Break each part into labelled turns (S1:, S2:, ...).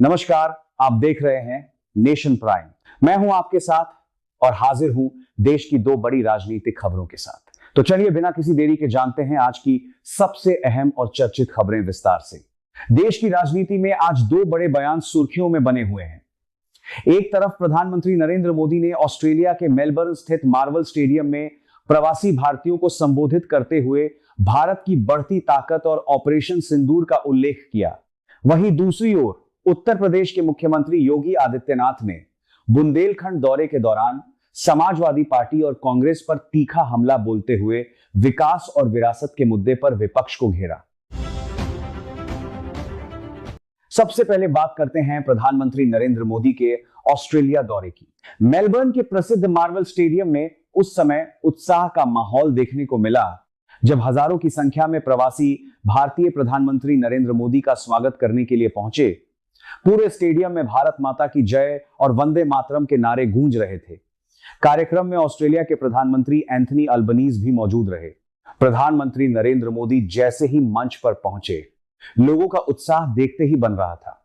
S1: नमस्कार, आप देख रहे हैं नेशन प्राइम। मैं हूं आपके साथ और हाजिर हूं देश की दो बड़ी राजनीतिक खबरों के साथ। तो चलिए बिना किसी देरी के जानते हैं आज की सबसे अहम और चर्चित खबरें विस्तार से। देश की राजनीति में आज दो बड़े बयान सुर्खियों में बने हुए हैं। एक तरफ प्रधानमंत्री नरेंद्र मोदी ने ऑस्ट्रेलिया के मेलबर्न स्थित मार्वल स्टेडियम में प्रवासी भारतीयों को संबोधित करते हुए भारत की बढ़ती ताकत और ऑपरेशन सिंदूर का उल्लेख किया। वहीं दूसरी ओर उत्तर प्रदेश के मुख्यमंत्री योगी आदित्यनाथ ने बुंदेलखंड दौरे के दौरान समाजवादी पार्टी और कांग्रेस पर तीखा हमला बोलते हुए विकास और विरासत के मुद्दे पर विपक्ष को घेरा। सबसे पहले बात करते हैं प्रधानमंत्री नरेंद्र मोदी के ऑस्ट्रेलिया दौरे की। मेलबर्न के प्रसिद्ध मार्वल स्टेडियम में उस समय उत्साह का माहौल देखने को मिला जब हजारों की संख्या में प्रवासी भारतीय प्रधानमंत्री नरेंद्र मोदी का स्वागत करने के लिए पहुंचे। पूरे स्टेडियम में भारत माता की जय और वंदे मातरम के नारे गूंज रहे थे। कार्यक्रम में ऑस्ट्रेलिया के प्रधानमंत्री एंथनी अल्बनीज भी मौजूद रहे। प्रधानमंत्री नरेंद्र मोदी जैसे ही मंच पर पहुंचे, लोगों का उत्साह देखते ही बन रहा था।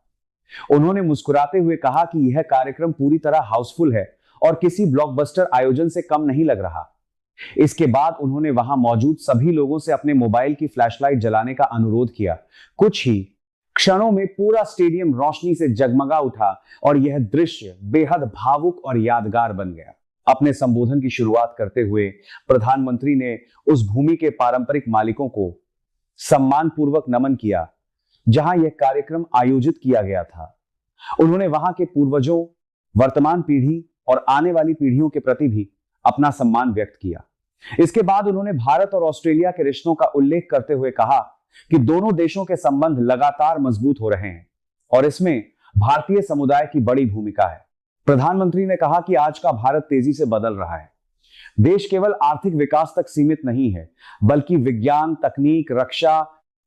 S1: उन्होंने मुस्कुराते हुए कहा कि यह कार्यक्रम पूरी तरह हाउसफुल है और किसी ब्लॉकबस्टर आयोजन से कम नहीं लग रहा। इसके बाद उन्होंने वहां मौजूद सभी लोगों से अपने मोबाइल की फ्लैशलाइट जलाने का अनुरोध किया। कुछ ही क्षणों में पूरा स्टेडियम रोशनी से जगमगा उठा और यह दृश्य बेहद भावुक और यादगार बन गया। अपने संबोधन की शुरुआत करते हुए प्रधानमंत्री ने उस भूमि के पारंपरिक मालिकों को सम्मानपूर्वक नमन किया जहां यह कार्यक्रम आयोजित किया गया था। उन्होंने वहां के पूर्वजों, वर्तमान पीढ़ी और आने वाली पीढ़ियों के प्रति भी अपना सम्मान व्यक्त किया। इसके बाद उन्होंने भारत और ऑस्ट्रेलिया के रिश्तों का उल्लेख करते हुए कहा कि दोनों देशों के संबंध लगातार मजबूत हो रहे हैं और इसमें भारतीय समुदाय की बड़ी भूमिका है। प्रधानमंत्री ने कहा कि आज का भारत तेजी से बदल रहा है। देश केवल आर्थिक विकास तक सीमित नहीं है, बल्कि विज्ञान, तकनीक, रक्षा,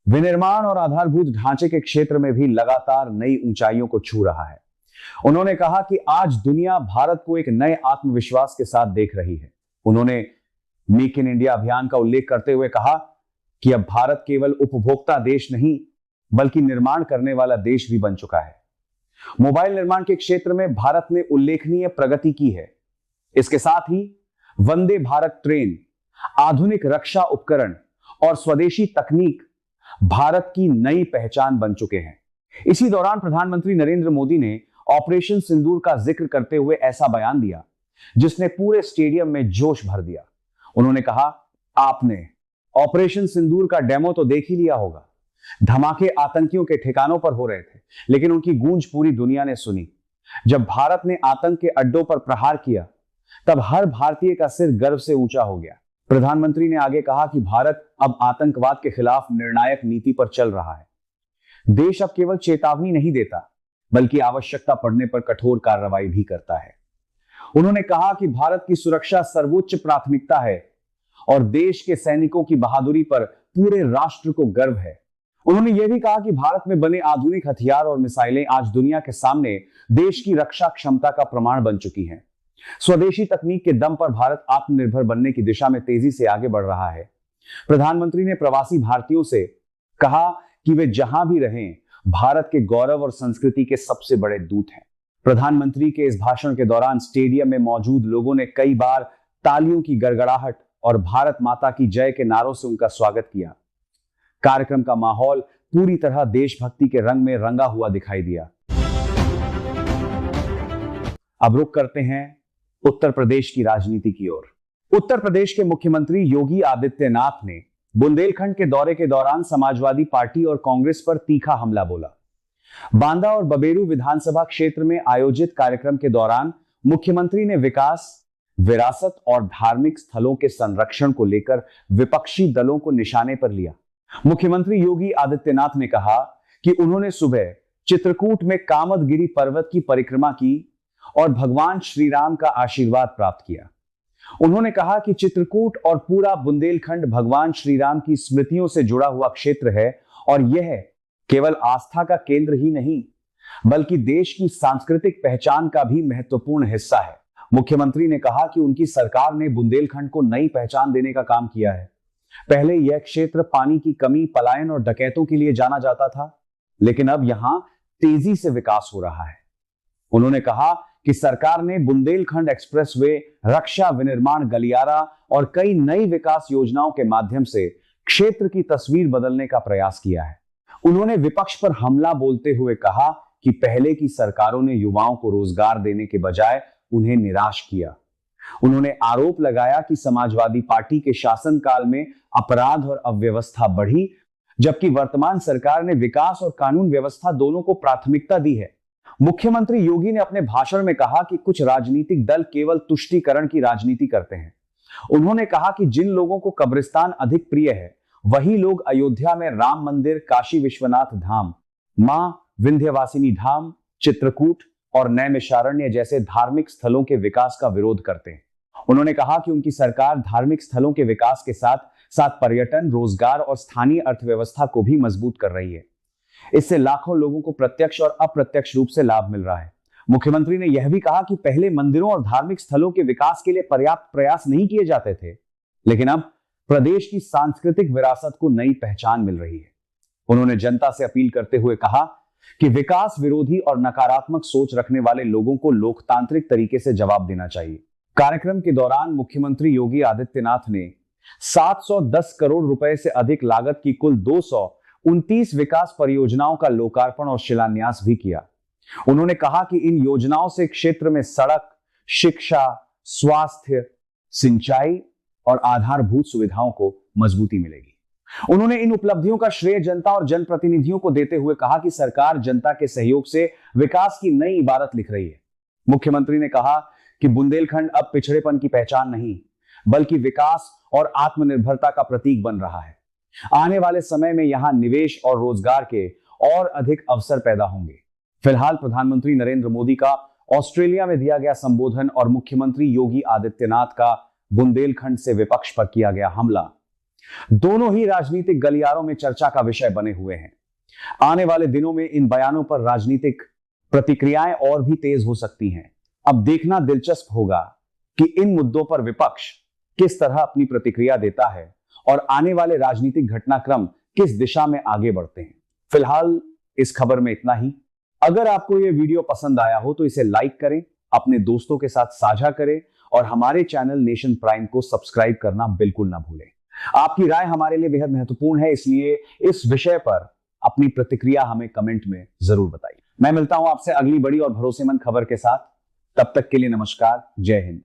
S1: विनिर्माण और आधारभूत ढांचे के क्षेत्र में भी लगातार नई ऊंचाइयों को छू रहा है। उन्होंने कहा कि आज दुनिया भारत को एक नए आत्मविश्वास के साथ देख रही है। उन्होंने मेक इन इंडिया अभियान का उल्लेख करते हुए कहा कि अब भारत केवल उपभोक्ता देश नहीं, बल्कि निर्माण करने वाला देश भी बन चुका है। मोबाइल निर्माण के क्षेत्र में भारत ने उल्लेखनीय प्रगति की है। इसके साथ ही वंदे भारत ट्रेन, आधुनिक रक्षा उपकरण और स्वदेशी तकनीक भारत की नई पहचान बन चुके हैं। इसी दौरान प्रधानमंत्री नरेंद्र मोदी ने ऑपरेशन सिंदूर का जिक्र करते हुए ऐसा बयान दिया जिसने पूरे स्टेडियम में जोश भर दिया। उन्होंने कहा, आपने ऑपरेशन सिंदूर का डेमो तो देख ही लिया होगा। धमाके आतंकियों के ठिकानों पर हो रहे थे, लेकिन उनकी गूंज पूरी दुनिया ने सुनी। जब भारत ने आतंक के अड्डों पर प्रहार किया, तब हर भारतीय का सिर गर्व से ऊंचा हो गया। प्रधानमंत्री ने आगे कहा कि भारत अब आतंकवाद के खिलाफ निर्णायक नीति पर चल रहा है। देश अब केवल चेतावनी नहीं देता, बल्कि आवश्यकता पड़ने पर कठोर कार्रवाई भी करता है। उन्होंने कहा कि भारत की सुरक्षा सर्वोच्च प्राथमिकता है और देश के सैनिकों की बहादुरी पर पूरे राष्ट्र को गर्व है। उन्होंने यह भी कहा कि भारत में बने आधुनिक हथियार और मिसाइलें आज दुनिया के सामने देश की रक्षा क्षमता का प्रमाण बन चुकी हैं। स्वदेशी तकनीक के दम पर भारत आत्मनिर्भर बनने की दिशा में तेजी से आगे बढ़ रहा है। प्रधानमंत्री ने प्रवासी भारतीयों से कहा कि वे जहां भी रहें, भारत के गौरव और संस्कृति के सबसे बड़े दूत हैं। प्रधानमंत्री के इस भाषण के दौरान स्टेडियम में मौजूद लोगों ने कई बार तालियों की गड़गड़ाहट और भारत माता की जय के नारों से उनका स्वागत किया। कार्यक्रम का माहौल पूरी तरह देशभक्ति के रंग में रंगा हुआ दिखाई दिया। अब रुख करते हैं उत्तर प्रदेश की राजनीति की ओर। उत्तर प्रदेश के मुख्यमंत्री योगी आदित्यनाथ ने बुंदेलखंड के दौरे के दौरान समाजवादी पार्टी और कांग्रेस पर तीखा हमला बोला। बांदा और बबेरू विधानसभा क्षेत्र में आयोजित कार्यक्रम के दौरान मुख्यमंत्री ने विकास, विरासत और धार्मिक स्थलों के संरक्षण को लेकर विपक्षी दलों को निशाने पर लिया। मुख्यमंत्री योगी आदित्यनाथ ने कहा कि उन्होंने सुबह चित्रकूट में कामदगिरी पर्वत की परिक्रमा की और भगवान श्री राम का आशीर्वाद प्राप्त किया। उन्होंने कहा कि चित्रकूट और पूरा बुंदेलखंड भगवान श्री राम की स्मृतियों से जुड़ा हुआ क्षेत्र है और यह केवल आस्था का केंद्र ही नहीं, बल्कि देश की सांस्कृतिक पहचान का भी महत्वपूर्ण हिस्सा है। मुख्यमंत्री ने कहा कि उनकी सरकार ने बुंदेलखंड को नई पहचान देने का काम किया है। पहले यह क्षेत्र पानी की कमी, पलायन और डकैतों के लिए जाना जाता था, लेकिन अब यहां तेजी से विकास हो रहा है। उन्होंने कहा कि सरकार ने बुंदेलखंड एक्सप्रेसवे, रक्षा विनिर्माण गलियारा और कई नई विकास योजनाओं के माध्यम से क्षेत्र की तस्वीर बदलने का प्रयास किया है। उन्होंने विपक्ष पर हमला बोलते हुए कहा कि पहले की सरकारों ने युवाओं को रोजगार देने के बजाय उन्हें निराश किया। उन्होंने आरोप लगाया कि समाजवादी पार्टी के शासनकाल में अपराध और अव्यवस्था बढ़ी, जबकि वर्तमान सरकार ने विकास और कानून व्यवस्था दोनों को प्राथमिकता दी है। मुख्यमंत्री योगी ने अपने भाषण में कहा कि कुछ राजनीतिक दल केवल तुष्टीकरण की राजनीति करते हैं। उन्होंने कहा कि जिन लोगों को कब्रिस्तान अधिक प्रिय है, वही लोग अयोध्या में राम मंदिर, काशी विश्वनाथ धाम, मां विंध्यवासिनी धाम, चित्रकूट और नैमिषारण्य जैसे धार्मिक स्थलों के विकास का विरोध करते हैं। उन्होंने कहा कि उनकी सरकार धार्मिक स्थलों के विकास के साथ साथ पर्यटन, रोजगार और स्थानीय अर्थव्यवस्था को भी मजबूत कर रही है। इससे लाखों लोगों को प्रत्यक्ष और अप्रत्यक्ष रूप से लाभ मिल रहा है। मुख्यमंत्री ने यह भी कहा कि पहले मंदिरों और धार्मिक स्थलों के विकास के लिए पर्याप्त प्रयास नहीं किए जाते थे, लेकिन अब प्रदेश की सांस्कृतिक विरासत को नई पहचान मिल रही है। उन्होंने जनता से अपील करते हुए कहा कि विकास विरोधी और नकारात्मक सोच रखने वाले लोगों को लोकतांत्रिक तरीके से जवाब देना चाहिए। कार्यक्रम के दौरान मुख्यमंत्री योगी आदित्यनाथ ने 710 करोड़ रुपए से अधिक लागत की कुल 229 विकास परियोजनाओं का लोकार्पण और शिलान्यास भी किया। उन्होंने कहा कि इन योजनाओं से क्षेत्र में सड़क, शिक्षा, स्वास्थ्य, सिंचाई और आधारभूत सुविधाओं को मजबूती मिलेगी। उन्होंने इन उपलब्धियों का श्रेय जनता और जनप्रतिनिधियों को देते हुए कहा कि सरकार जनता के सहयोग से विकास की नई इबारत लिख रही है। मुख्यमंत्री ने कहा कि बुंदेलखंड अब पिछड़ेपन की पहचान नहीं, बल्कि विकास और आत्मनिर्भरता का प्रतीक बन रहा है। आने वाले समय में यहां निवेश और रोजगार के और अधिक अवसर पैदा होंगे। फिलहाल प्रधानमंत्री नरेंद्र मोदी का ऑस्ट्रेलिया में दिया गया संबोधन और मुख्यमंत्री योगी आदित्यनाथ का बुंदेलखंड से विपक्ष पर किया गया हमला, दोनों ही राजनीतिक गलियारों में चर्चा का विषय बने हुए हैं। आने वाले दिनों में इन बयानों पर राजनीतिक प्रतिक्रियाएं और भी तेज हो सकती हैं। अब देखना दिलचस्प होगा कि इन मुद्दों पर विपक्ष किस तरह अपनी प्रतिक्रिया देता है और आने वाले राजनीतिक घटनाक्रम किस दिशा में आगे बढ़ते हैं। फिलहाल इस खबर में इतना ही। अगर आपको यह वीडियो पसंद आया हो तो इसे लाइक करें, अपने दोस्तों के साथ साझा करें और हमारे चैनल नेशन प्राइम को सब्सक्राइब करना बिल्कुल ना भूलें। आपकी राय हमारे लिए बेहद महत्वपूर्ण है, इसलिए इस विषय पर अपनी प्रतिक्रिया हमें कमेंट में जरूर बताइए। मैं मिलता हूं आपसे अगली बड़ी और भरोसेमंद खबर के साथ। तब तक के लिए नमस्कार, जय हिंद।